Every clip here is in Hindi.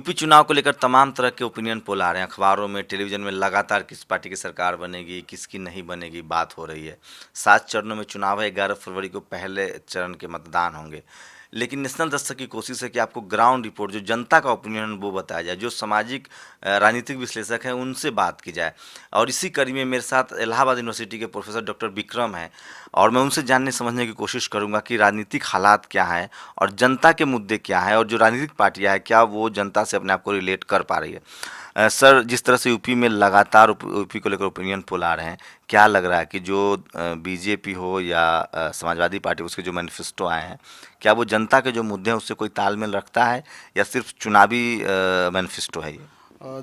यूपी चुनाव को लेकर तमाम तरह के ओपिनियन पोल आ रहे हैं, अखबारों में, टेलीविज़न में लगातार किस पार्टी की सरकार बनेगी, किसकी नहीं बनेगी, बात हो रही है। 7 चरणों में चुनाव है, 11 फरवरी को पहले चरण के मतदान होंगे। लेकिन नेशनल दस्तक की कोशिश है कि आपको ग्राउंड रिपोर्ट, जो जनता का ओपिनियन वो बताया जाए, जो सामाजिक राजनीतिक विश्लेषक हैं उनसे बात की जाए। और इसी कड़ी में मेरे साथ इलाहाबाद यूनिवर्सिटी के प्रोफेसर डॉक्टर विक्रम हैं, और मैं उनसे जानने समझने की कोशिश करूंगा कि राजनीतिक हालात क्या हैं और जनता के मुद्दे क्या हैं, और जो राजनीतिक पार्टियां हैं क्या वो जनता से अपने आप को रिलेट कर पा रही है। सर, जिस तरह से यूपी में लगातार यूपी को लेकर ओपिनियन पोल आ रहे हैं, क्या लग रहा है कि जो बीजेपी हो या समाजवादी पार्टी, उसके जो मैनिफेस्टो आए हैं, क्या वो जनता के जो मुद्दे हैं उससे कोई तालमेल रखता है या सिर्फ चुनावी मैनिफेस्टो है ये?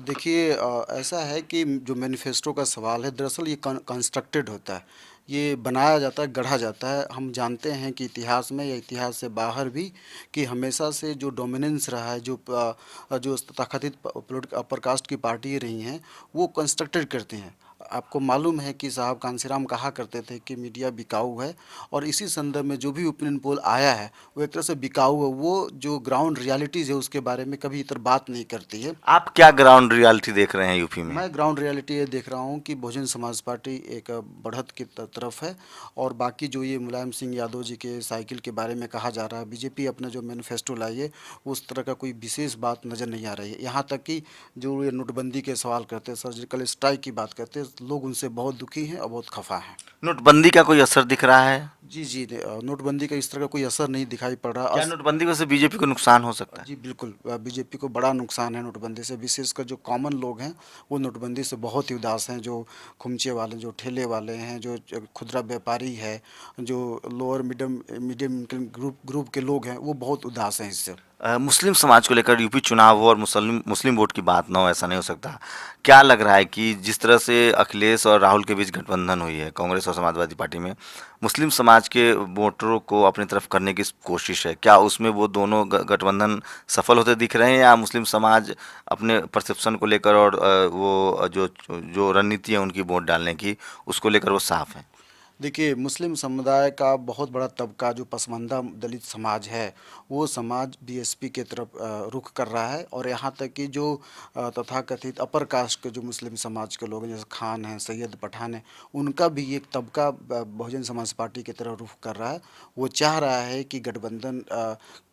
देखिए, ऐसा है कि जो मैनिफेस्टो का सवाल है, दरअसल ये कंस्ट्रक्टेड होता है। ये बनाया जाता है, गढ़ा जाता है। हम जानते हैं कि इतिहास में या इतिहास से बाहर भी कि हमेशा से जो डोमिनेंस रहा है, जो तथाकथित पॉलिटिकल अपर कास्ट की पार्टी रही हैं, वो कंस्ट्रक्टेड करती हैं। आपको मालूम है कि साहब कांसीराम कहा करते थे कि मीडिया बिकाऊ है, और इसी संदर्भ में जो भी ओपिनियन पोल आया है वो एक तरह से बिकाऊ है। वो जो ग्राउंड रियलिटीज़ है उसके बारे में कभी इतर बात नहीं करती है। आप क्या ग्राउंड रियलिटी देख रहे हैं यूपी में? मैं ग्राउंड रियलिटी ये देख रहा हूँ कि बहुजन समाज पार्टी एक बढ़त की तरफ है, और बाकी जो ये मुलायम सिंह यादव जी के साइकिल के बारे में कहा जा रहा है, बीजेपी अपना जो मैनिफेस्टो लाई है उस तरह का कोई विशेष बात नज़र नहीं आ रही है। यहाँ तक कि जो ये नोटबंदी के सवाल करते हैं, सर्जिकल स्ट्राइक की बात करते हैं, लोग उनसे बहुत दुखी हैं और बहुत खफा हैं। नोटबंदी का कोई असर दिख रहा है? जी जी, नोटबंदी का इस तरह का कोई असर नहीं दिखाई पड़ रहा। क्या नोटबंदी वजह से बीजेपी को नुकसान हो सकता है? जी बिल्कुल, बीजेपी को बड़ा नुकसान है नोटबंदी से। विशेषकर जो कॉमन लोग हैं वो नोटबंदी से बहुत ही उदास हैं। जो खुमचे वाले, जो ठेले वाले हैं, जो खुदरा व्यापारी है, जो lower medium medium income group के लोग हैं, वो बहुत उदास हैं इससे। मुस्लिम समाज को लेकर यूपी चुनाव हो और मुस्लिम मुस्लिम वोट की बात ना हो, ऐसा नहीं हो सकता। क्या लग रहा है कि जिस तरह से अखिलेश और राहुल के बीच गठबंधन हुई है कांग्रेस और समाजवादी पार्टी में, मुस्लिम समाज के वोटरों को अपनी तरफ करने की कोशिश है, क्या उसमें वो दोनों गठबंधन सफल होते दिख रहे हैं, या मुस्लिम समाज अपने परसेप्शन को लेकर और वो जो जो रणनीति है उनकी वोट डालने की, उसको लेकर वो साफ है? देखिए, मुस्लिम समुदाय का बहुत बड़ा तबका जो पसमानदा दलित समाज है, वो समाज बीएसपी के तरफ रुख कर रहा है। और यहाँ तक कि जो तथाकथित अपर कास्ट के जो मुस्लिम समाज के लोग हैं, जैसे खान हैं, सैयद पठान हैं, उनका भी एक तबका बहुजन समाज पार्टी की तरफ रुख कर रहा है। वो चाह रहा है कि गठबंधन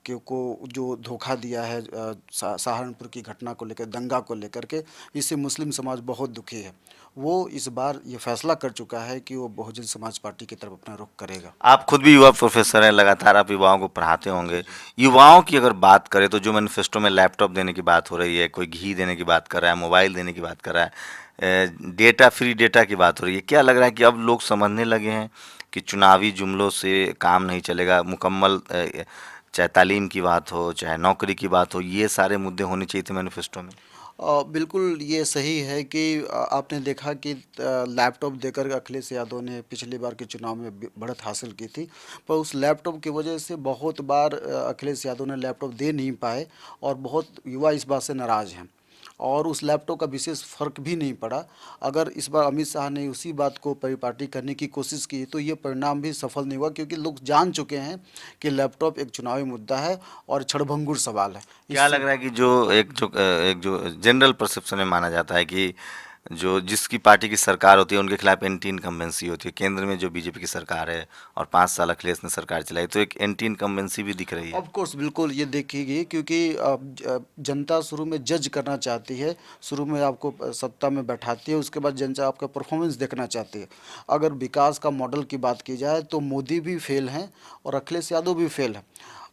को जो धोखा दिया है सहारनपुर की घटना को लेकर, दंगा को लेकर के, इससे मुस्लिम समाज बहुत दुखी है। वो इस बार ये फैसला कर चुका है कि वो बहुजन समाज पार्टी की तरफ अपना रुख करेगा। आप खुद भी युवा प्रोफेसर हैं, लगातार आप युवाओं को पढ़ाते होंगे। युवाओं की अगर बात करें तो जो मैनिफेस्टो में लैपटॉप देने की बात हो रही है, कोई घी देने की बात कर रहा है, मोबाइल देने की बात कर रहा है, डेटा, फ्री डेटा की बात हो रही है, क्या लग रहा है कि अब लोग समझने लगे हैं कि चुनावी जुमलों से काम नहीं चलेगा? मुकम्मल चाहे तालीम की बात हो, चाहे नौकरी की बात हो, ये सारे मुद्दे होने चाहिए थे मैनिफेस्टो में। बिल्कुल ये सही है कि आपने देखा कि लैपटॉप देकर अखिलेश यादव ने पिछली बार के चुनाव में बढ़त हासिल की थी, पर उस लैपटॉप की वजह से बहुत बार अखिलेश यादव ने लैपटॉप दे नहीं पाए, और बहुत युवा इस बात से नाराज़ हैं। और उस लैपटॉप का विशेष फ़र्क भी नहीं पड़ा। अगर इस बार अमित शाह ने उसी बात को परिपाटी करने की कोशिश की तो ये परिणाम भी सफल नहीं हुआ, क्योंकि लोग जान चुके हैं कि लैपटॉप एक चुनावी मुद्दा है और क्षणभंगुर सवाल है। क्या इससे लग रहा है कि एक जो जनरल परसेप्शन में माना जाता है कि जो जिसकी पार्टी की सरकार होती है उनके खिलाफ एंटी इनकम्बेंसी होती है, केंद्र में जो बीजेपी की सरकार है और 5 साल अखिलेश ने सरकार चलाई, तो एक एंटी इनकम्बेंसी भी दिख रही है। ऑफ कोर्स बिल्कुल ये देखेगी, क्योंकि जनता शुरू में जज करना चाहती है, शुरू में आपको सत्ता में बैठाती है, उसके बाद जनता आपका परफॉर्मेंस देखना चाहती है। अगर विकास का मॉडल की बात की जाए तो मोदी भी फेल हैं और अखिलेश यादव भी फेल हैं।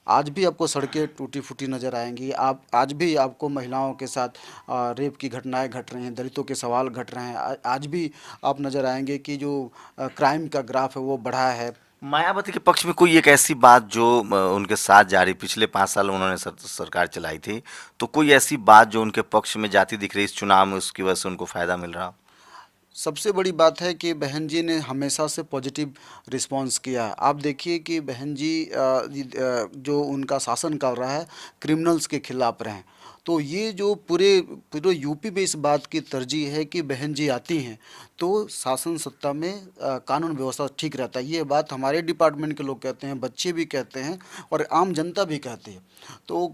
आज भी आपको सड़कें टूटी फूटी नज़र आएंगी। आप आज भी आपको महिलाओं के साथ रेप की घटनाएं घट रही हैं, दलितों के सवाल घट रहे हैं। आज भी आप नज़र आएंगे कि जो क्राइम का ग्राफ है वो बढ़ा है। मायावती के पक्ष में कोई एक ऐसी बात जो उनके साथ जारी, पिछले 5 साल उन्होंने सरकार चलाई थी, तो कोई ऐसी बात जो उनके पक्ष में जाती दिख रही इस चुनाव में, उसकी वजह से उनको फायदा मिल रहा? सबसे बड़ी बात है कि बहन जी ने हमेशा से पॉजिटिव रिस्पांस किया है। आप देखिए कि बहन जी जो उनका शासन कर रहा है, क्रिमिनल्स के खिलाफ रहे हैं। तो ये जो पूरे पूरे यूपी में इस बात की तरजीह है कि बहन जी आती हैं तो शासन सत्ता में कानून व्यवस्था ठीक रहता है। ये बात हमारे डिपार्टमेंट के लोग कहते हैं, बच्चे भी कहते हैं और आम जनता भी कहती है। तो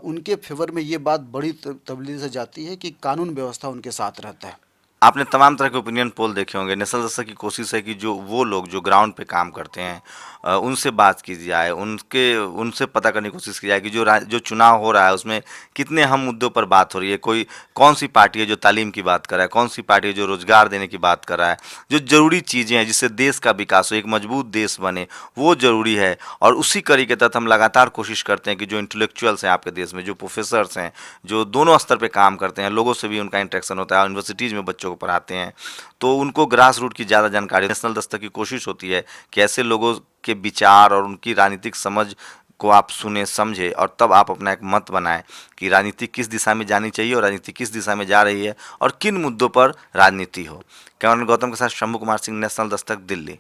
उनके फेवर में ये बात बड़ी तबदीली से जाती है कि कानून व्यवस्था उनके साथ रहता है। आपने तमाम तरह के ओपिनियन पोल देखे होंगे। नेशनल दस्तक की कोशिश है कि जो वो लोग जो ग्राउंड पे काम करते हैं उनसे बात की जाए, उनसे पता करने की कोशिश की जाए कि जो चुनाव हो रहा है उसमें कितने अहम मुद्दों पर बात हो रही है। कौन सी पार्टी है जो तालीम की बात कर रहा है, कौन सी पार्टी है जो रोजगार देने की बात कर रहा है, जो ज़रूरी चीज़ें हैं जिससे देश का विकास हो, एक मजबूत देश बने, वो ज़रूरी है। और उसी कड़ी के तहत हम लगातार कोशिश करते हैं कि जो इंटेलेक्चुअल्स हैं आपके देश में, जो प्रोफेसर्स हैं, जो दोनों स्तर पे काम करते हैं, लोगों से भी उनका इंटरेक्शन होता है, यूनिवर्सिटीज़ में बच्चों को पढ़ाते हैं, तो उनको ग्रास रूट की ज़्यादा जानकारी। नेशनल दस्तक की कोशिश होती है कि ऐसे लोगों के विचार और उनकी राजनीतिक समझ को आप सुने समझे और तब आप अपना एक मत बनाएं कि राजनीति किस दिशा में जानी चाहिए और राजनीति किस दिशा में जा रही है और किन मुद्दों पर राजनीति हो। कैमरामैन गौतम के साथ शंभू कुमार सिंह, नेशनल दस्तक, दिल्ली।